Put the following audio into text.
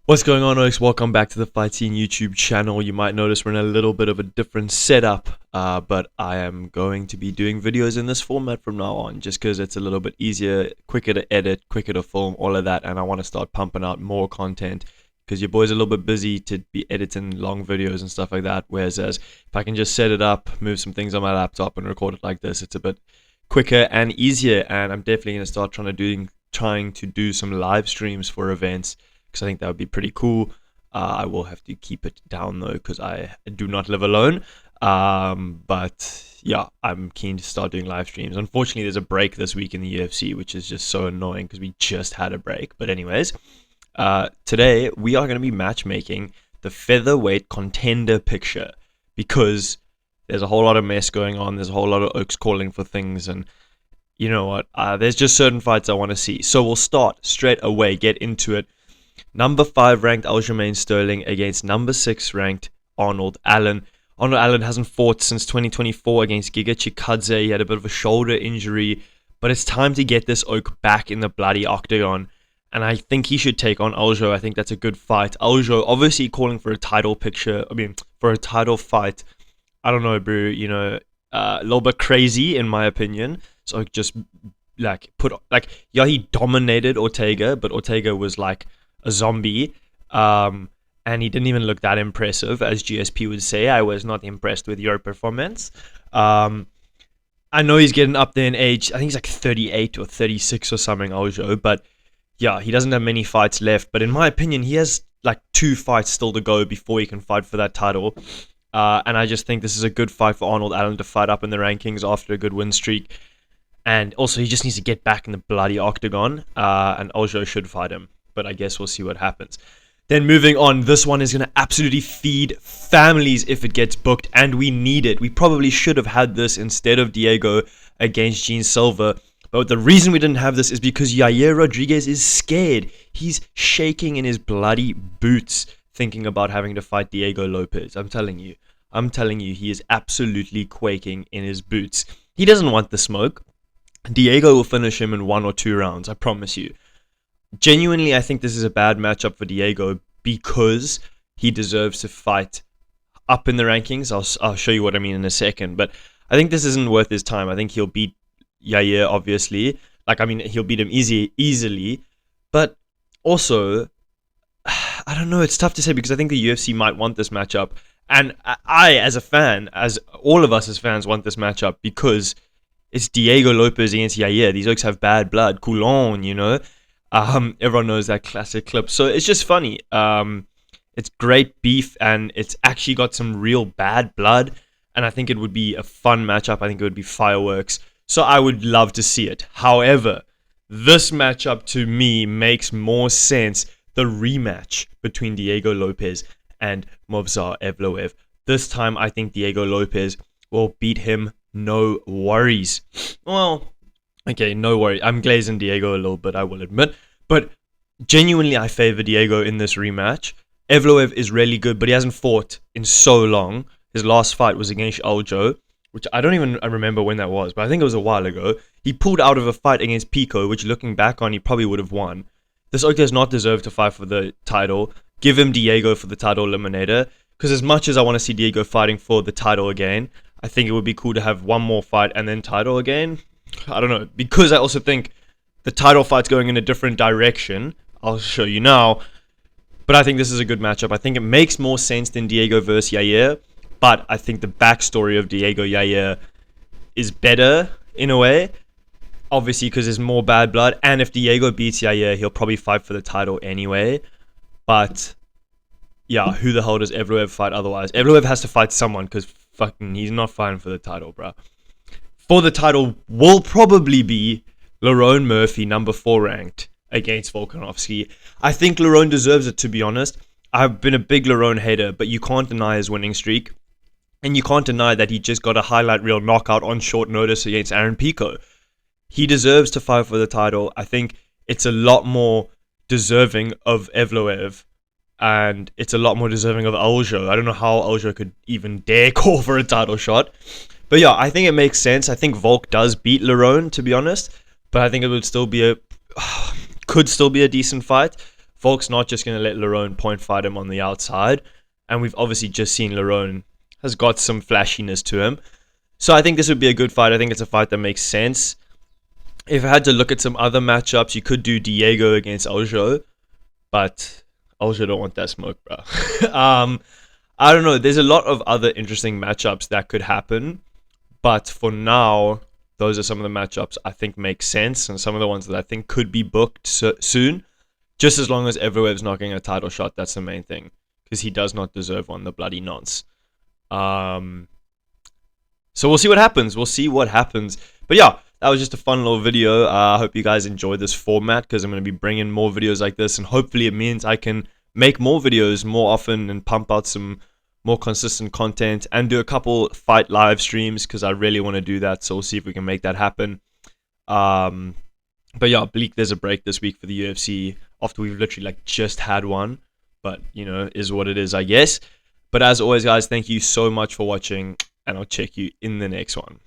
What's going on, Oaks? Welcome back to the Fight Scene YouTube channel. You might notice we're in a little bit of a different setup, but I am going to be doing videos in this format from now on, just because it's a little bit easier, quicker to edit, quicker to film, all of that, and I want to start pumping out more content, because your boy's a little bit busy to be editing long videos and stuff like that, whereas if I can just set it up, move some things on my laptop and record it like this, it's a bit quicker and easier, and I'm definitely going to start trying to do some live streams for events, because I think that would be pretty cool. I will have to keep it down though, because I do not live alone. But yeah, I'm keen to start doing live streams. Unfortunately, there's a break this week in the UFC, which is just so annoying because we just had a break. But anyways, today we are going to be matchmaking the featherweight contender picture, because there's a whole lot of mess going on. There's a whole lot of Oaks calling for things, and you know what? There's just certain fights I want to see. So we'll start straight away, get into it. Number 5 ranked Aljamain Sterling against number 6 ranked Arnold Allen. Arnold Allen hasn't fought since 2024 against Giga Chikadze. He had a bit of a shoulder injury, but it's time to get this oak back in the bloody octagon. And I think he should take on Aljo. I think that's a good fight. Aljo obviously calling for a title for a title fight. I don't know, bro. You know, a little bit crazy in my opinion. So just he dominated Ortega, but Ortega was like a zombie, and he didn't even look that impressive, as GSP would say. I was not impressed with your performance. I know he's getting up there in age. I think he's like 38 or 36 or something, Aljo, but yeah, he doesn't have many fights left. But in my opinion, he has like 2 fights still to go before he can fight for that title. And I just think this is a good fight for Arnold Allen to fight up in the rankings after a good win streak. And also, he just needs to get back in the bloody octagon, and Aljo should fight him. But I guess we'll see what happens. Then moving on, this one is going to absolutely feed families if it gets booked, and we need it. We probably should have had this instead of Diego against Gene Silva. But the reason we didn't have this is because Yair Rodriguez is scared. He's shaking in his bloody boots thinking about having to fight Diego Lopez. I'm telling you, he is absolutely quaking in his boots. He doesn't want the smoke. Diego will finish him in 1 or 2 rounds, I promise you. Genuinely, I think this is a bad matchup for Diego because he deserves to fight up in the rankings. I'll show you what I mean in a second. But I think this isn't worth his time. I think he'll beat Yair, obviously. He'll beat him easily. But also, I don't know. It's tough to say because I think the UFC might want this matchup. And I, as a fan, as all of us as fans, want this matchup because it's Diego Lopez against Yair. These oaks have bad blood. Coulon, you know. Everyone knows that classic clip. So it's just funny. It's great beef, and it's actually got some real bad blood. And I think it would be a fun matchup. I think it would be fireworks. So I would love to see it. However, this matchup to me makes more sense. The rematch between Diego Lopez and Movsar Evloev. This time, I think Diego Lopez will beat him. No worries. Well, okay, no worry. I'm glazing Diego a little bit, I will admit. But genuinely, I favor Diego in this rematch. Evloev is really good, but he hasn't fought in so long. His last fight was against Aljo, which I don't even remember when that was, but I think it was a while ago. He pulled out of a fight against Pico, which looking back on, he probably would have won. This oak does not deserve to fight for the title. Give him Diego for the title eliminator. Because as much as I want to see Diego fighting for the title again, I think it would be cool to have one more fight and then title again. I don't know, because I also think the title fight's going in a different direction. I'll show you now. But I think this is a good matchup. I think it makes more sense than Diego versus Yair. But I think the backstory of Diego Yair is better in a way. Obviously, because there's more bad blood. And if Diego beats Yair, he'll probably fight for the title anyway. But yeah, who the hell does Evloev fight otherwise? Evloev has to fight someone because fucking he's not fighting for the title, bro. For the title will probably be Lerone Murphy, number 4 ranked, against Volkanovski. I think Lerone deserves it, to be honest. I've been a big Lerone hater, but you can't deny his winning streak. And you can't deny that he just got a highlight reel knockout on short notice against Aaron Pico. He deserves to fight for the title. I think it's a lot more deserving of Evloev. And it's a lot more deserving of Aljo. I don't know how Aljo could even dare call for a title shot. But yeah, I think it makes sense. I think Volk does beat Lerone, to be honest. But I think it would still be could still be a decent fight. Volk's not just going to let Lerone point fight him on the outside. And we've obviously just seen Lerone has got some flashiness to him. So I think this would be a good fight. I think it's a fight that makes sense. If I had to look at some other matchups, you could do Diego against Aljo. But Aljo don't want that smoke, bro. I don't know. There's a lot of other interesting matchups that could happen. But for now, those are some of the matchups I think make sense. And some of the ones that I think could be booked soon. Just as long as Everwave's not getting a title shot, that's the main thing. Because he does not deserve one, the bloody nonce. So we'll see what happens. But yeah, that was just a fun little video. I hope you guys enjoyed this format, because I'm going to be bringing more videos like this. And hopefully it means I can make more videos more often and pump out some more consistent content. And do a couple fight live streams, because I really want to do that. So we'll see if we can make that happen. But yeah, bleak, there's a break this week for the UFC. After we've literally just had one. But, is what it is, I guess. But as always, guys, thank you so much for watching, and I'll check you in the next one.